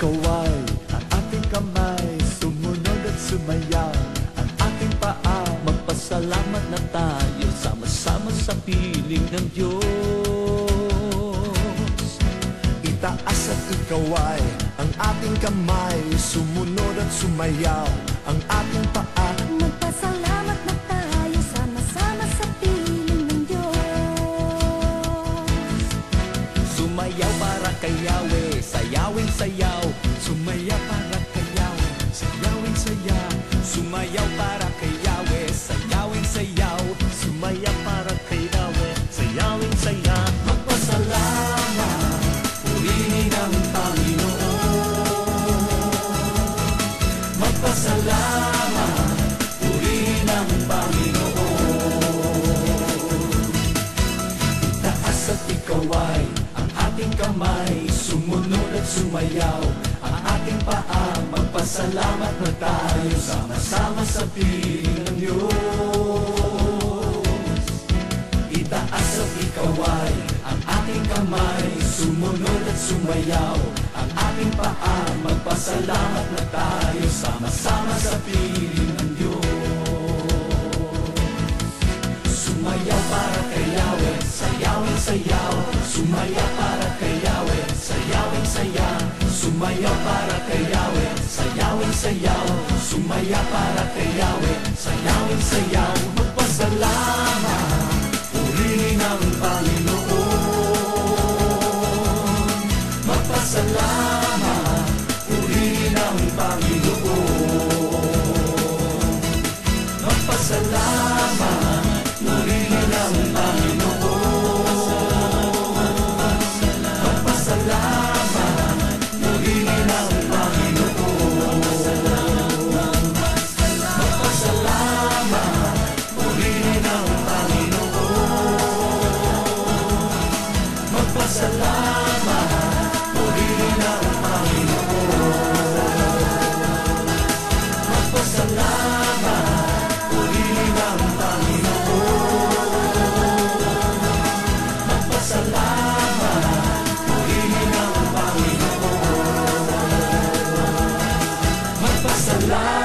ikaw ay ang ating kamay, sumunod at sumayaw ang ating paa. Magpasalamat na tayo, sama-sama sa piling ng Diyos. Itaas at ikaw ay ang ating kamay, sumunod at sumayaw ang ating paa. Magpasalamat na tayo, sama-sama sa piling ng Diyos. Sumayaw para kay Yahweh, sayawing sayaw. Sumayaw para kay Yahweh, sayawing sayaw. Sumayaw para kay Yahweh, sayawing sayaw. Sumayaw para kay Yahweh, sayawing sayaw. Magpasalamat, purihin ang Panginoon. Magpasalamat, purihin ang Panginoon. Itaas at ikaw ay ang ating kamay, sumunod at sumayaw ang ating paa. Magpasalamat na tayo, sama-sama sa piling ng Diyos. Itaas at ikaw ay ang ating kamay, sumunod at sumayaw ang ating paa. Magpasalamat na tayo, sama-sama sa piling ng Diyos. Sumayaw para kay Yahweh, sayawing sayaw. Sumayaw para kay Yahweh, sayawing sayaw. Sumayaw para kay Yahweh, sayawing sayaw. Sumayaw para kay Yahweh, sayawing sayaw. Magpasalamat, purihin ang Panginoon. Magpasalamat, purihin ang Panginoon. Magpasalamat, purihin ang Panginoon. Magpasalamat, purihin ang Panginoon. Magpasalamat, purihin ang Panginoon. Magpasalamat, purihin ang Panginoon. Magpasalamat, purihin ang Panginoon. Magpasalamat, purihin ang Panginoon. Magpasalamat.